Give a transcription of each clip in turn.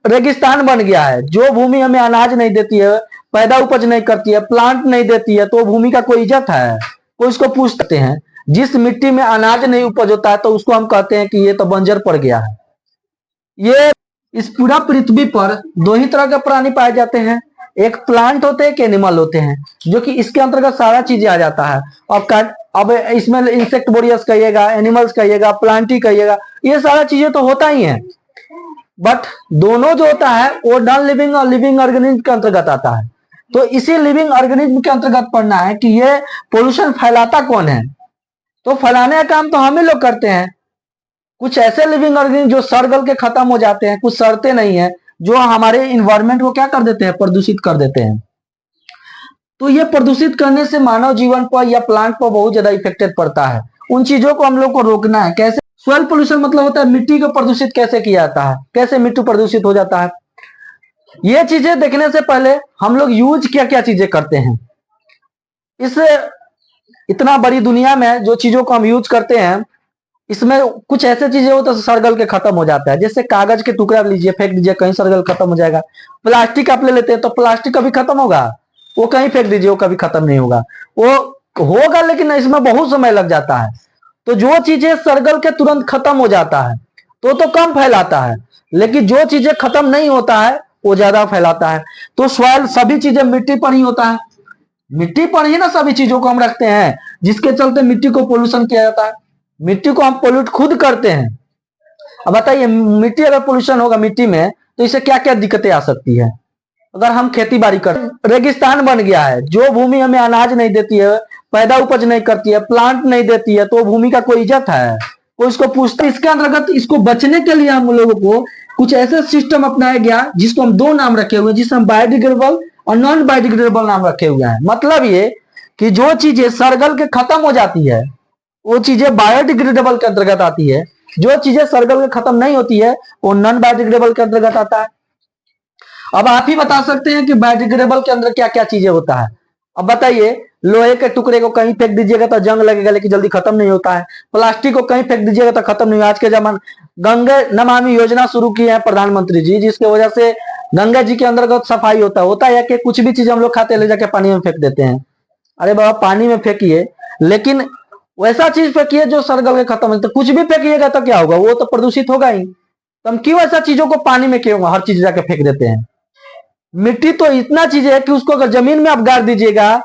रेगिस्तान बन गया है। जो भूमि हमें अनाज नहीं देती है, पैदा उपज नहीं करती है, प्लांट नहीं देती है, तो भूमि का कोई इज्जत है? कोई इसको पूछ सकते हैं? जिस मिट्टी में अनाज नहीं उपज होता है तो उसको हम कहते हैं कि ये तो बंजर पड़ गया है। ये इस पूरा पृथ्वी पर दो ही तरह के प्राणी पाए जाते हैं, एक प्लांट होते हैं, एक एनिमल होते हैं, जो कि इसके अंतर्गत सारा चीजें आ जाता है। अब इसमें इंसेक्ट बोरियस कहिएगा, एनिमल्स कहिएगा, प्लांटी कहिएगा, ये सारा चीजें तो होता ही है। बट दोनों जो होता है वो नॉन लिविंग और लिविंग ऑर्गेनिज्म के अंतर्गत आता है। तो इसी लिविंग ऑर्गेनिज्म के अंतर्गत पढ़ना है कि ये पोल्यूशन फैलाता कौन है। तो फैलाने का काम तो हम ही लोग करते हैं। कुछ ऐसे लिविंग ऑर्गेनिज्म जो सड़ गल के खत्म हो जाते हैं, कुछ सड़ते नहीं है, जो हमारे इन्वायरमेंट को क्या कर देते हैं, प्रदूषित कर देते हैं। तो ये प्रदूषित करने से मानव जीवन पर या प्लांट पर बहुत ज्यादा इफेक्टेड पड़ता है। उन चीजों को हम लोग को रोकना है। कैसे? सॉइल पोल्यूशन मतलब होता है मिट्टी को प्रदूषित कैसे किया जाता है, कैसे मिट्टी प्रदूषित हो जाता है। ये चीजें देखने से पहले हम लोग यूज क्या क्या चीजें करते हैं। इस इतना बड़ी दुनिया में जो चीजों को हम यूज करते हैं, इसमें कुछ ऐसे चीजें होता है सरगल के खत्म हो जाता है। जैसे कागज के टुकड़ा लीजिए, फेंक दीजिए, कहीं सरगल खत्म हो जाएगा। प्लास्टिक आप ले लेते हैं तो प्लास्टिक कभी खत्म होगा? वो कहीं फेंक दीजिए, वो कभी खत्म नहीं होगा। वो होगा लेकिन इसमें बहुत समय लग जाता है। तो जो चीजें सरगल के तुरंत खत्म हो जाता है तो कम फैलाता है, लेकिन जो चीजें खत्म नहीं होता है वो ज्यादा फैलाता है। तो सॉइल सभी चीजें मिट्टी पर ही होता है, मिट्टी पर ही ना सभी चीजों को हम रखते हैं, जिसके चलते मिट्टी को पोल्यूशन किया जाता है। मिट्टी को हम पोल्यूट खुद करते हैं। अब बताइए, मिट्टी अगर पोल्यूशन होगा मिट्टी में तो इससे क्या क्या दिक्कतें आ सकती है। अगर हम खेती बाड़ी कर, रेगिस्तान बन गया है। जो भूमि हमें अनाज नहीं देती है, पैदा उपज नहीं करती है, प्लांट नहीं देती है, तो भूमि का कोई इज्जत है? कोई इसको पूछता? इसके अंतर्गत इसको बचने के लिए हम लोगों को कुछ ऐसे सिस्टम अपनाया गया जिसको हम दो नाम रखे हुए हैं, जिसे हम बायोडिग्रेडेबल और नॉन बायोडिग्रेडेबल नाम रखे हुए हैं। मतलब ये कि जो चीजें सरगल के खत्म हो जाती है वो चीजें बायोडिग्रेडेबल के अंतर्गत आती है, जो चीजें सरगल के खत्म नहीं होती है वो नॉन बायोडिग्रेडेबल के अंतर्गत आता है। अब आप ही बता सकते हैं कि बायोडिग्रेडेबल के अंदर क्या क्या चीजें होता है। अब बताइए, लोहे के टुकड़े को कहीं फेंक दीजिएगा तो जंग लगेगा लेकिन जल्दी खत्म नहीं होता है। प्लास्टिक को कहीं फेंक दीजिएगा तो खत्म नहीं। आज के जमाने गंगे नमामि योजना शुरू की है प्रधानमंत्री जी, जिसकी वजह से गंगा जी के अंतर्गत सफाई होता है कि कुछ भी चीज हम लोग खाते ले जाके पानी में फेंक देते हैं। अरे बाबा, पानी में फेंकिए लेकिन वैसा चीज फेंकिए जो सरगल के खत्म है। तो कुछ भी फेंकिएगा तो क्या होगा, वो तो प्रदूषित होगा ही। तो हम क्यों ऐसा चीजों को पानी में क्यों हर चीज जाके फेंक देते हैं। मिट्टी तो इतना चीज है कि उसको अगर जमीन में आप गाड़ दीजिएगा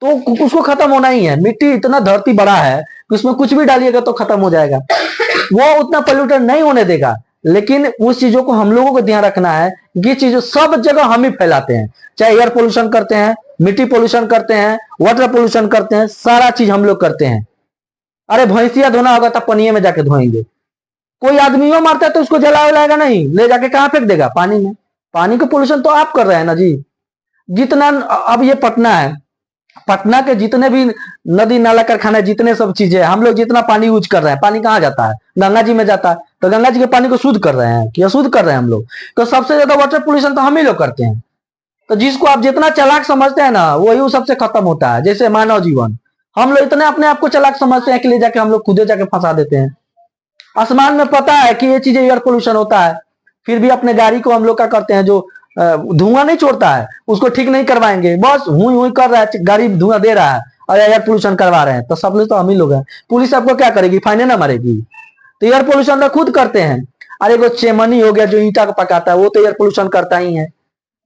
तो उसको खत्म होना ही है। मिट्टी इतना धरती बड़ा है कि उसमें कुछ भी डालिएगा तो खत्म हो जाएगा, वो उतना पोल्यूटेड नहीं होने देगा। लेकिन उस चीजों को हम लोगों को ध्यान रखना है कि चीजें सब जगह हम ही फैलाते हैं। चाहे एयर पोल्यूशन करते हैं, मिट्टी पोल्यूशन करते हैं, वाटर पोल्यूशन करते हैं, सारा चीज हम लोग करते हैं। अरे भैंसिया धोना होगा तो पनिये में जाके धोएंगे। कोई आदमियों मारता है तो उसको जला लाएगा नहीं, ले जाके कहां फेंक देगा, पानी में। पानी का पोल्यूशन तो आप कर रहे हैं ना जी। जितना अब ये पटना है, पटना के जितने भी नदी नाला कारखाना, जितने सब चीजें हम लोग जितना पानी यूज कर रहे हैं, पानी कहाँ जाता है, गंगा जी में जाता है। तो गंगा जी के पानी को शुद्ध कर रहे हैं कि अशुद्ध कर रहे हैं हम लोग। तो सबसे ज्यादा वाटर पोल्यूशन तो हम ही लोग करते हैं। तो जिसको आप जितना चालाक समझते हैं ना, वही सबसे खत्म होता है। जैसे मानव जीवन, हम लोग इतने अपने आप को चालाक समझते हैं कि ले जाके हम लोग खुदे जाके फंसा देते हैं। आसमान में पता है कि ये चीजें एयर पोल्यूशन होता है, फिर भी अपने गाड़ी को हम लोग क्या करते हैं, जो धुआं नहीं छोड़ता है उसको ठीक नहीं करवाएंगे। बस हुई हुई कर रहा है, गाड़ी धुआं दे रहा है और एयर पोल्यूशन करवा रहे हैं। तो सब लोग तो हम ही लोग हैं। पुलिस आपको क्या करेगी, फाइने ना मारेगी। तो एयर पोल्यूशन तो खुद करते हैं। अरे वो चेमनी हो गया जो ईंटा को पकाता है, वो तो एयर पोल्यूशन करता ही है।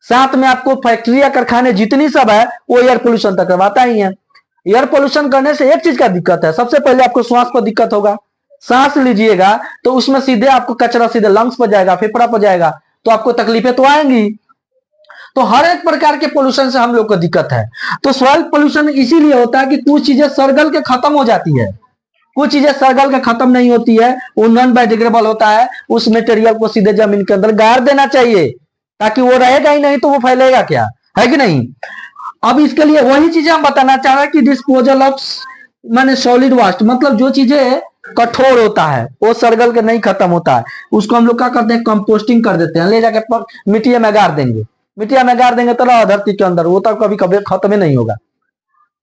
साथ में आपको फैक्ट्रिया कारखाने जितनी सब है वो एयर पोल्यूशन तक करवाता ही है। एयर पोल्यूशन करने से एक चीज का दिक्कत है, सबसे पहले आपको श्वास पर दिक्कत होगा। सांस लीजिएगा तो उसमें सीधे आपको कचरा सीधे लंग्स पर जाएगा, फेफड़ा पर जाएगा, तो आपको तकलीफें तो आएंगी। तो हर एक प्रकार के पोल्यूशन से हम लोग को दिक्कत है। तो सॉइल पोल्यूशन इसीलिए होता है कि कुछ चीजें सरगल के खत्म हो जाती है, कुछ चीजें सरगल के खत्म नहीं होती है, वो नॉन बायोडिग्रेडेबल होता है। उस मटेरियल को सीधे जमीन के अंदर गाड़ देना चाहिए, ताकि वो रहेगा ही नहीं तो वो फैलेगा क्या, है कि नहीं। अब इसके लिए वही चीजें हम बताना चाह रहे हैं कि डिस्पोजल ऑफ माने सॉलिड वेस्ट, मतलब जो चीजें कठोर होता है वो सरगल के नहीं खत्म होता है, उसको हम लोग क्या करते हैं, कंपोस्टिंग कर देते हैं। ले जाके मिट्टी में गाड़ देंगे, मिट्टी में गाड़ देंगे तो धरती के अंदर, वो तो कभी कभी खत्म ही नहीं होगा।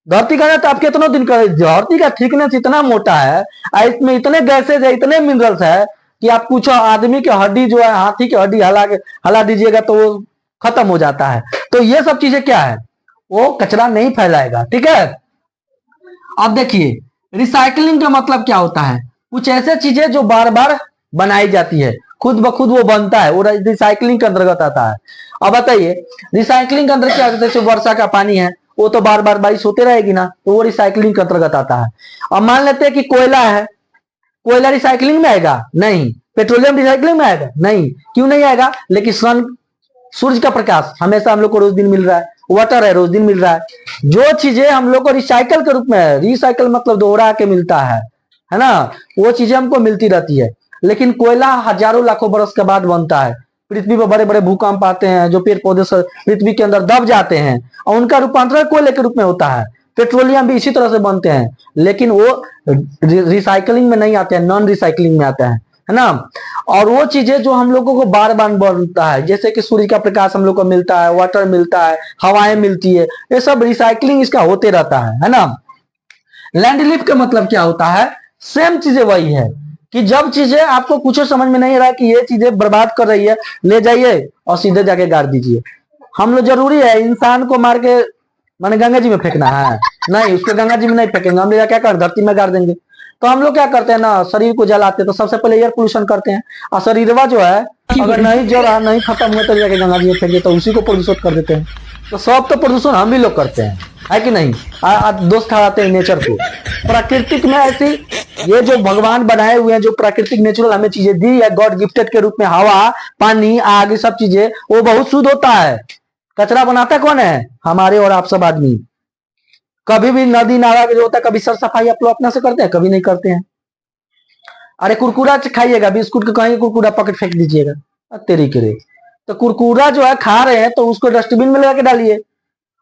धरती का तो आप कितना दिन कर, धरती का थिकनेस इतना मोटा है, इसमें इतने गैसेज है, इतने मिनरल्स है कि आप कुछ आदमी की हड्डी जो है, हाथी की हड्डी हला दीजिएगा तो वो खत्म हो जाता है। तो ये सब चीजें क्या है, वो कचरा नहीं फैलाएगा। ठीक है, अब देखिए रिसाइकलिंग का मतलब क्या होता है, कुछ ऐसे चीजें जो बार बार बनाई जाती है, खुद ब खुद वो बनता है, वो रिसाइकलिंग के अंतर्गत आता है। अब बताइए रिसाइकलिंग के अंदर क्या होता है, जैसे वर्षा का पानी है वो तो बार बार बारिश होते रहेगी ना, तो वो रिसाइकलिंग के अंतर्गत आता है। अब मान लेते हैं कि कोयला है, कोयला रिसाइकलिंग में आएगा नहीं, पेट्रोलियम रिसाइकलिंग में आएगा नहीं, क्यों नहीं आएगा, लेकिन सन सूर्य का प्रकाश हमेशा हम लोग को रोज दिन मिल रहा है, वाटर है रोज दिन मिल रहा है। जो चीजें हम लोग को रिसाइकल के रूप में है, रिसाइकल मतलब दोहरा के मिलता है ना, वो चीजें हमको मिलती रहती है। लेकिन कोयला हजारों लाखों बरस के बाद बनता है, पृथ्वी पर बड़े बड़े भूकंप आते हैं, जो पेड़ पौधे पृथ्वी के अंदर दब जाते हैं और उनका रूपांतरण कोयले के रूप में होता है। पेट्रोलियम भी इसी तरह से बनते हैं, लेकिन वो रिसाइकलिंग में नहीं आते हैं, नॉन रिसाइकलिंग में आते हैं, है ना। और वो चीजें जो हम लोगों को बार बार बनता है, जैसे कि सूर्य का प्रकाश हम लोग को मिलता है, वाटर मिलता है, हवाएं मिलती है, ये सब रिसाइकलिंग इसका होते रहता है ना। लैंड लिफ्ट का मतलब क्या होता है, सेम चीजें वही है कि जब चीजें आपको कुछ समझ में नहीं रहा कि ये चीजें बर्बाद कर रही है, ले जाइए और सीधे जाके गाड़ दीजिए। हम लोग जरूरी है इंसान को मार के माने गंगा जी में फेंकना है, नहीं, उसको गंगा जी में नहीं फेंकेंगे, हम क्या कर धरती में गाड़ देंगे। तो हम लोग क्या करते हैं ना, शरीर को जलाते हैं तो सबसे पहले एयर पोल्यूशन करते हैं, और शरीरवा जो है अगर नहीं जला नहीं खत्म हुआ तो जाके गंगा जी में फेंक देते, उसी को प्रदूषित कर देते हैं। तो सब तो प्रदूषण हम भी लोग करते हैं, है कि नहीं। दोस्त ठहराते हैं नेचर को। प्राकृतिक में ऐसी ये जो भगवान बनाए हुए हैं, जो प्राकृतिक नेचुरल हमें चीजें दी है गॉड गिफ्टेड के रूप में, हवा पानी आग सब चीजें, वो बहुत शुद्ध होता है। कचरा बनाता कौन है, हमारे और आप सब आदमी। कभी भी नदी नाला जो होता है, कभी सर सफाई आप लोग अपना से करते हैं, कभी नहीं करते हैं। अरे कुरकुरा खाइएगा, बिस्कुट के कहीं कुरकुरा पॉकेट फेंक दीजिएगा, तेरी के रे। तो कुरकुरा जो है खा रहे हैं तो उसको डस्टबिन में लगा के डालिए।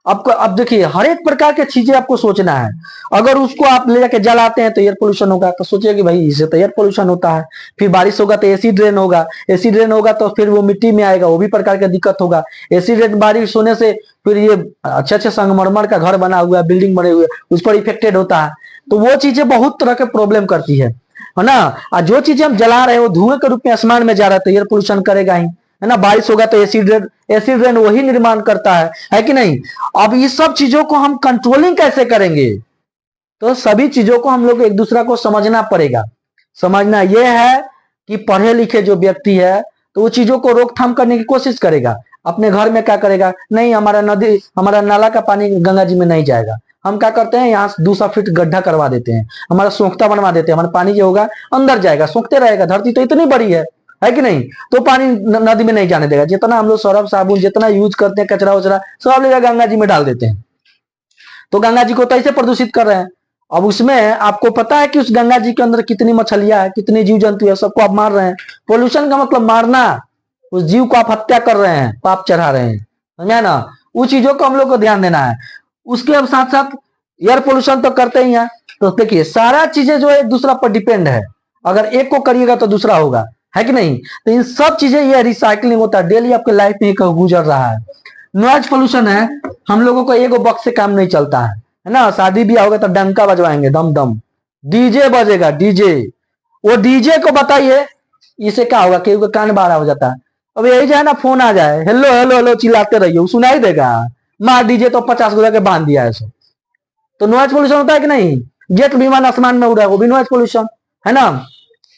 आपको अब देखिए हर एक प्रकार की चीजें आपको सोचना है। अगर उसको आप ले जाके जलाते हैं तो एयर पोल्यूशन होगा, तो सोचिए कि भाई इससे तो एयर पोल्यूशन होता है। फिर बारिश होगा तो एसिड रेन होगा, एसिड रेन होगा तो फिर वो मिट्टी में आएगा, वो भी प्रकार का दिक्कत होगा। एसिड रेन बारिश होने से फिर ये अच्छे अच्छे संगमरमर का घर बना हुआ है, बिल्डिंग बने हुए, उस पर इफेक्टेड होता है। तो वो चीजें बहुत तरह के प्रॉब्लम करती है ना। और जो चीजें हम जला रहे हैं वो धुएं के रूप में आसमान में जा रहा है, तो एयर पोल्यूशन करेगा ही, है ना। बारिश होगा तो एसिड रेन वही निर्माण करता है कि नहीं। अब इस सब चीजों को हम कंट्रोलिंग कैसे करेंगे, तो सभी चीजों को हम लोग एक दूसरा को समझना पड़ेगा। समझना यह है कि पढ़े लिखे जो व्यक्ति है तो वो चीजों को रोकथाम करने की कोशिश करेगा। अपने घर में क्या करेगा, नहीं हमारा नदी हमारा नाला का पानी गंगा जी में नहीं जाएगा, हम क्या करते हैं यहाँ 200 फीट गड्ढा करवा देते हैं, हमारा सोखता बनवा देते हैं, हमारा पानी जो होगा अंदर जाएगा, सोखते रहेगा। धरती तो इतनी बड़ी है कि नहीं, तो पानी नदी में नहीं जाने देगा। जितना हम लोग सरफ साबुन जितना यूज करते हैं, कचरा वचरा सब ले गंगा जी में डाल देते हैं, तो गंगा जी को तो ऐसे प्रदूषित कर रहे हैं। अब उसमें आपको पता है कि उस गंगा जी के अंदर कितनी मछलियां है, कितनी जीव जंतु है, सबको आप मार रहे हैं। पोल्यूशन का मतलब मारना, उस जीव को आप हत्या कर रहे हैं, पाप चढ़ा रहे हैं, समझा ना। उस चीजों को हम लोग को ध्यान देना है। उसके साथ साथ एयर पोल्यूशन तो करते ही हैं। तो देखिए सारा चीजें जो है एक दूसरा पर डिपेंड है, अगर एक को करिएगा तो दूसरा होगा, है कि नहीं। तो इन सब चीजें ये रिसाइकलिंग होता है, डेली आपके लाइफ में गुजर रहा है। नॉइज पोल्यूशन है, हम लोगों को एगो बॉक्स से काम नहीं चलता है ना। शादी भी होगा तो डंका बजवाएंगे, दम दम डीजे बजेगा, डीजे। वो डीजे को बताइए इसे क्या होगा, केहू का कान बाहर हो जाता है। अब यही जाए ना फोन आ जाए, हेलो हेलो हेलो चिल्लाते रहिए, वो सुनाई देगा। मार डीजे तो 50 गुना के बांध दिया है सब। तो नॉइज पोल्यूशन होता है कि नहीं। जेट विमान आसमान में उड़ा है, वो भी नॉइज पोल्यूशन है ना।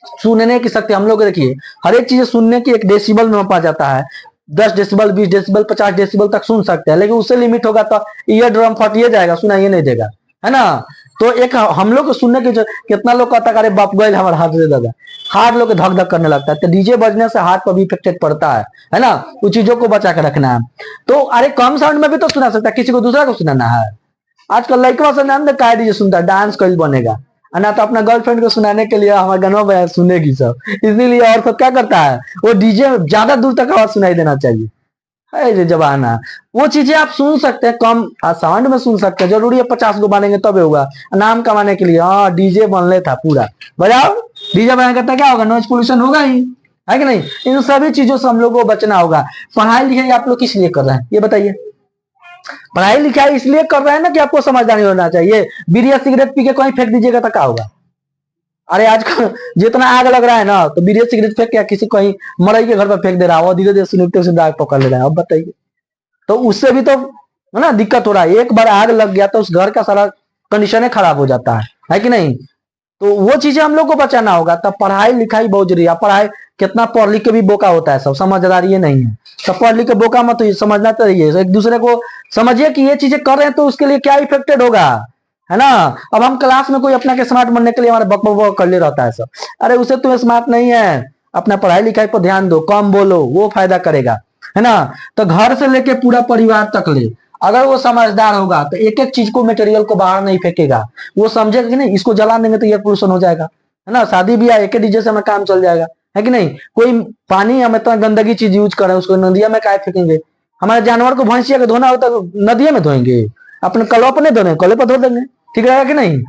सुनने की शक्ति हम लोग देखिए हर एक चीज सुनने की एक डेसिबल में मापा जाता है। 10 डेसिबल 20 डेसिबल 50 डेसिबल तक सुन सकते हैं, लेकिन उससे लिमिट होगा तो ईयर ड्रम फटिए जाएगा, सुनाइए नहीं देगा, है ना। तो एक हम लोग को सुनने की कितना लोग कहता है अरे बाप गए हमारा हाथ दे दादा, हार्ट लोग धक धक करने लगता है। तो डीजे बजने से हार्ट पर भी इफेक्टेड पड़ता है ना। उन चीजों को बचा के रखना है। तो अरे कम साउंड में भी तो सुना सकता है, किसी को दूसरा को सुनाना है। आजकल लड़का से नाम का डीजे सुनता है, डांस कल बनेगा, ना तो अपना गर्लफ्रेंड को सुनाने के लिए हमारा गाना बजा सुनेगी सब, इसीलिए और सब क्या करता है वो डीजे ज्यादा दूर तक आवाज सुनाई देना चाहिए, है ये जमाना। वो चीजें आप सुन सकते हैं कम साउंड में सुन सकते हैं, जरूरी है 50 गो बनेंगे तब होगा नाम कमाने के लिए। हाँ डीजे बनले था पूरा बजाओ, डीजे बना करता क्या होगा, नॉइज पोल्यूशन होगा ही, है कि नहीं। इन सभी चीजों से हम लोग को बचना होगा। पढ़ाई लिखाई आप लोग किस लिए कर रहे हैं ये बताइए। पढ़ाई लिखाई इसलिए कर रहे हैं ना कि आपको समझदारी होना चाहिए। बीड़ी या सिगरेट पी के कहीं फेंक दीजिएगा तो क्या होगा, अरे आजकल जितना आग लग रहा है ना, तो बीड़ी सिगरेट फेंक के किसी कहीं मरई के घर पर फेंक दे रहा है, और धीरे धीरे सुनते सुनते आग पकड़ ले रहा है। अब बताइए, तो उससे भी तो है ना दिक्कत हो रहा है। एक बार आग लग गया तो उस घर का सारा कंडीशन ही खराब हो जाता है कि नहीं? तो वो चीजें हम लोग को बचाना होगा। तब पढ़ाई लिखाई बहुत जरूरी है। पढ़ाई कितना पढ़ लिख के भी बोका होता है, सब समझदारी ये नहीं है। सब पढ़ लिख के बोका मत होइए, समझना चाहिए। एक दूसरे को समझिए कि ये चीजें कर रहे हैं तो उसके लिए क्या इफेक्टेड होगा, है ना? अब हम क्लास में कोई अपना के स्मार्ट बनने के लिए हमारे बक बक कर ले रहता है सब। अरे उसे तुम्हें स्मार्ट नहीं है, अपना पढ़ाई लिखाई पर ध्यान दो, कम बोलो, वो फायदा करेगा, है ना? तो घर से लेके पूरा परिवार तक ले, अगर वो समझदार होगा तो एक एक चीज को, मटेरियल को बाहर नहीं फेंकेगा। वो समझेगा कि नहीं इसको जला देंगे तो एयर पोल्यूशन हो जाएगा, है ना? शादी ब्याह एक डीजे से हमें काम चल जाएगा, है कि नहीं? कोई पानी हम इतना गंदगी चीज यूज कर रहे हैं, उसको नदिया में काय फेंकेंगे? हमारे जानवर को भैंसिया को धोना होता तो नदिया में धोएंगे? अपने कलवा पर नहीं धोने, कले पर धो देंगे, ठीक रहेगा कि नहीं?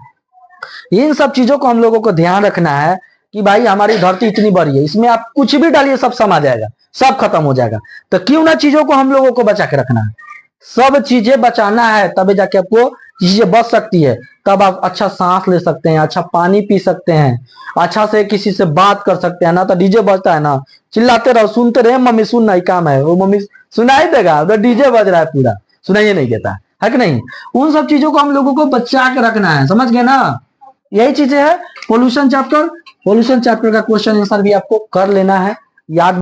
इन सब चीजों को हम लोगों को ध्यान रखना है कि भाई हमारी धरती इतनी बड़ी है, इसमें आप कुछ भी डालिए सब समा जाएगा, सब खत्म हो जाएगा। तो क्यों ना चीजों को हम लोगों को बचा के रखना है। सब चीजें बचाना है, तभी जाके आपको चीजें बच सकती है। तब आप अच्छा सांस ले सकते हैं, अच्छा पानी पी सकते हैं, अच्छा से किसी से बात कर सकते हैं। ना तो डीजे बजता है ना, चिल्लाते रहो, सुनते रहे, मम्मी सुनना ही काम है, वो मम्मी सुनाई देगा, तो डीजे बज रहा है पूरा, सुनाइए नहीं देता है कि नहीं? उन सब चीजों को हम लोगों को बचा के रखना है, समझ गए ना? यही चीजें है पोल्यूशन चैप्टर। पोल्यूशन चैप्टर का क्वेश्चन आंसर भी आपको कर लेना है, याद